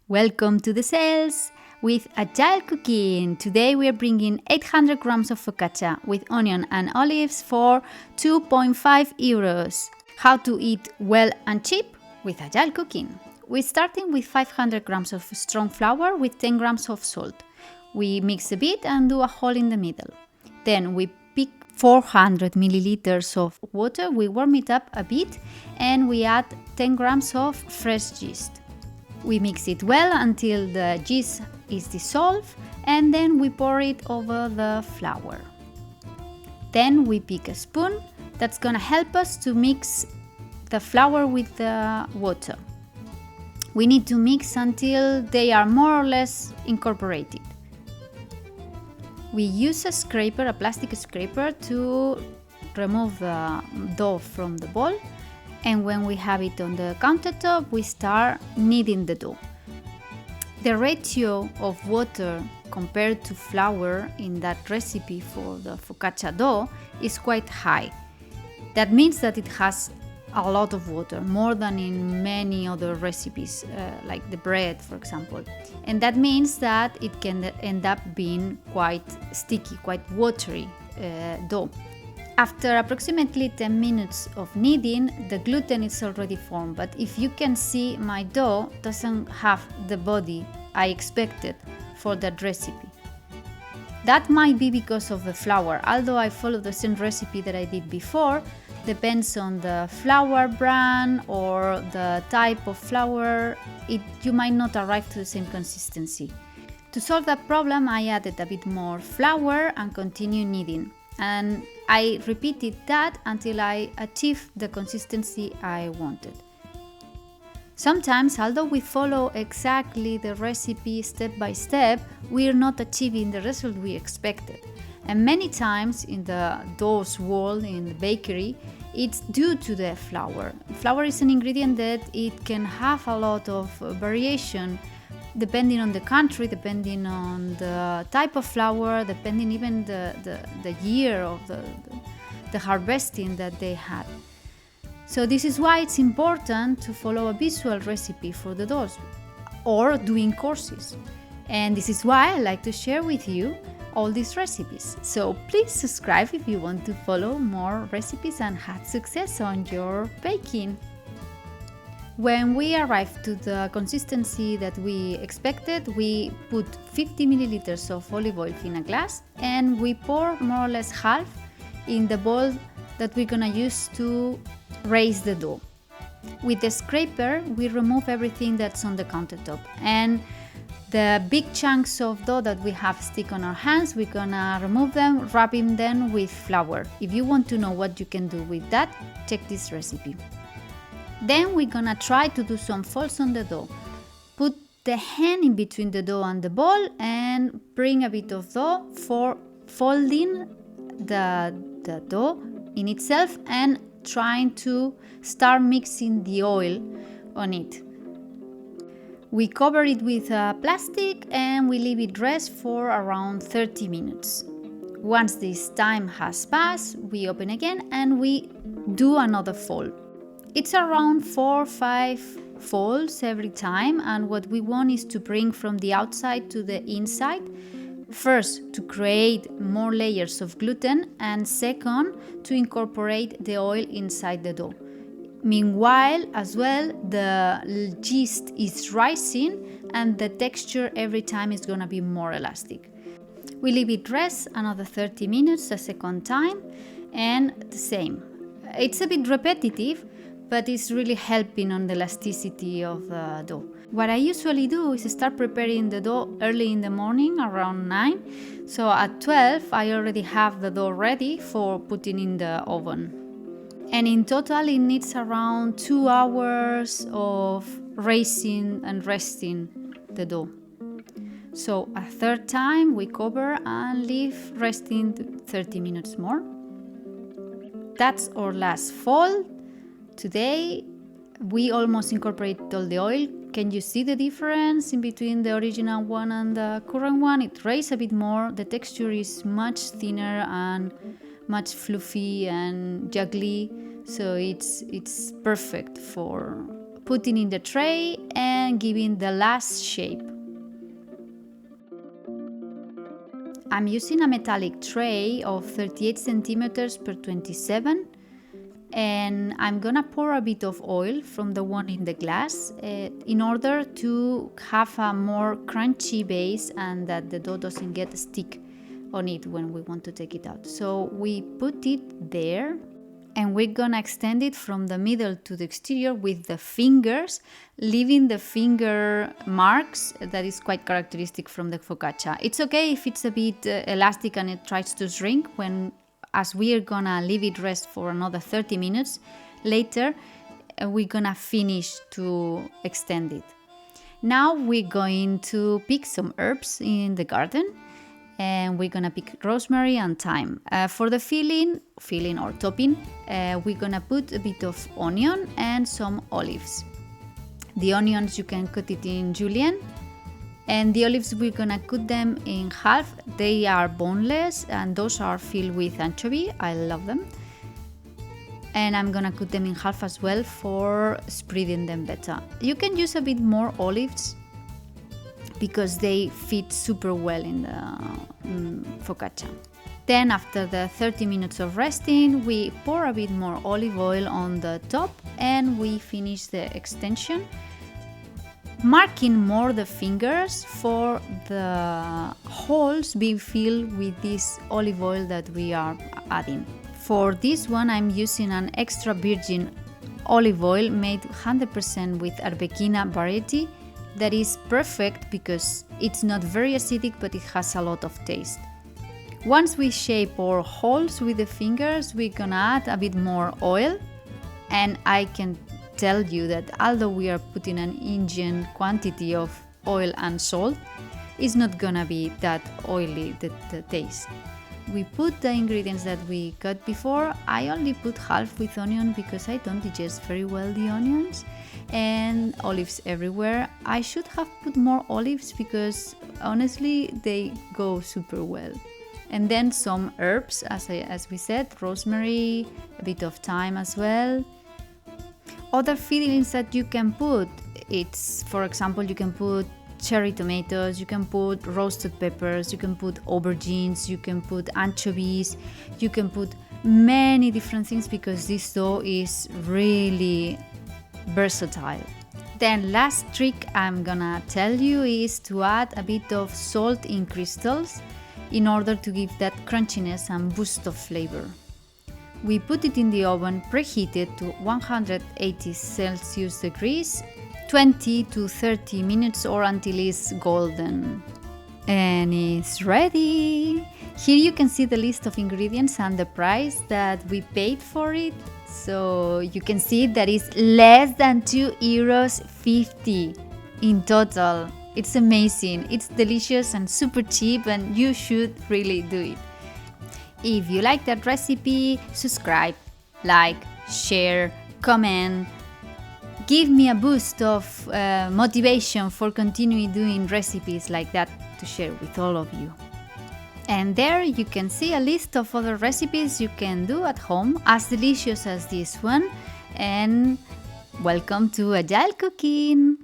Welcome to the sales with Agile Cooking. Today we are bringing 800 grams of focaccia with onion and olives for 2.5 euros. How to eat well and cheap with Agile Cooking. We're starting with 500 grams of strong flour with 10 grams of salt. We mix a bit and do a hole in the middle. Then we pick 400 milliliters of water, we warm it up a bit and we add 10 grams of fresh yeast. We mix it well until the yeast is dissolved and then we pour it over the flour. Then we pick a spoon that's gonna help us to mix the flour with the water. We need to mix until they are more or less incorporated. We use a plastic scraper to remove the dough from the bowl. And when we have it on the countertop, we start kneading the dough. The ratio of water compared to flour in that recipe for the focaccia dough is quite high. That means that it has a lot of water, more than in many other recipes, like the bread, for example. And that means that it can end up being quite sticky, quite watery dough. After approximately 10 minutes of kneading, the gluten is already formed, but if you can see, my dough doesn't have the body I expected for that recipe. That might be because of the flour, although I follow the same recipe that I did before. Depends on the flour brand or the type of flour, you might not arrive to the same consistency. To solve that problem, I added a bit more flour and continue kneading. And I repeated that until I achieved the consistency I wanted. Sometimes, although we follow exactly the recipe step by step, we are not achieving the result we expected. And many times in the dough's world, in the bakery, it's due to the flour. Flour is an ingredient that it can have a lot of variation depending on the country, depending on the type of flour, depending even the year of the harvesting that they had. So this is why it's important to follow a visual recipe for the doughs or doing courses. And this is why I like to share with you all these recipes. So please subscribe if you want to follow more recipes and have success on your baking. When we arrived to the consistency that we expected, we put 50 milliliters of olive oil in a glass and we pour more or less half in the bowl that we're gonna use to raise the dough. With the scraper, we remove everything that's on the countertop, and the big chunks of dough that we have stick on our hands, we're gonna remove them, rubbing them with flour. If you want to know what you can do with that, check this recipe. Then we're gonna try to do some folds on the dough. Put the hand in between the dough and the bowl and bring a bit of dough for folding the dough in itself and trying to start mixing the oil on it. We cover it with plastic and we leave it rest for around 30 minutes. Once this time has passed, we open again and we do another fold. It's around 4 or 5 folds every time, and what we want is to bring from the outside to the inside. First, to create more layers of gluten, and second, to incorporate the oil inside the dough. Meanwhile, as well, the yeast is rising and the texture every time is gonna be more elastic. We leave it rest another 30 minutes a second time, and the same. It's a bit repetitive, but it's really helping on the elasticity of the dough. What I usually do is start preparing the dough early in the morning, around 9. So at 12, I already have the dough ready for putting in the oven. And in total, it needs around 2 hours of raising and resting the dough. So a third time, we cover and leave resting 30 minutes more. That's our last fold. Today, we almost incorporated all the oil. Can you see the difference in between the original one and the current one? It raised a bit more. The texture is much thinner and much fluffy and juggly. So it's perfect for putting in the tray and giving the last shape. I'm using a metallic tray of 38 centimeters per 27, and I'm gonna pour a bit of oil from the one in the glass in order to have a more crunchy base and that the dough doesn't get stick on it when we want to take it out. So we put it there, and we're gonna extend it from the middle to the exterior with the fingers, leaving the finger marks that is quite characteristic from the focaccia. It's okay if it's a bit elastic and it tries to shrink as we are gonna leave it rest for another 30 minutes. Later, we're gonna finish to extend it. Now we're going to pick some herbs in the garden, and we're gonna pick rosemary and thyme. For the filling or topping, we're gonna put a bit of onion and some olives. The onions, you can cut it in julienne, and the olives, we're gonna cut them in half. They are boneless, and those are filled with anchovy. I love them. And I'm gonna cut them in half as well for spreading them better. You can use a bit more olives because they fit super well in the focaccia. Then after the 30 minutes of resting, we pour a bit more olive oil on the top and we finish the extension, marking more the fingers for the holes being filled with this olive oil that we are adding. For this one, I'm using an extra virgin olive oil made 100% with arbequina variety. That is perfect because it's not very acidic, but it has a lot of taste. Once we shape our holes with the fingers, we're gonna add a bit more oil. And I can tell you that although we are putting an ingent quantity of oil and salt, it's not gonna be that oily, the taste. We put the ingredients that we cut before. I only put half with onion because I don't digest very well the onions, and olives everywhere. I should have put more olives because honestly they go super well. And then some herbs, as we said, rosemary, a bit of thyme as well. Other fillings that you can put, it's, for example, you can put cherry tomatoes, you can put roasted peppers, you can put aubergines, you can put anchovies, you can put many different things because this dough is really versatile. Then last trick I'm gonna tell you is to add a bit of salt in crystals in order to give that crunchiness and boost of flavor. We put it in the oven preheated to 180 Celsius degrees, 20 to 30 minutes or until it's golden. And it's ready! Here you can see the list of ingredients and the price that we paid for it. So you can see that it's less than €2.50 in total. It's amazing, it's delicious and super cheap, and you should really do it. If you like that recipe, subscribe, like, share, comment. Give me a boost of motivation for continuing doing recipes like that to share with all of you. And there you can see a list of other recipes you can do at home as delicious as this one. And welcome to Agile Cooking!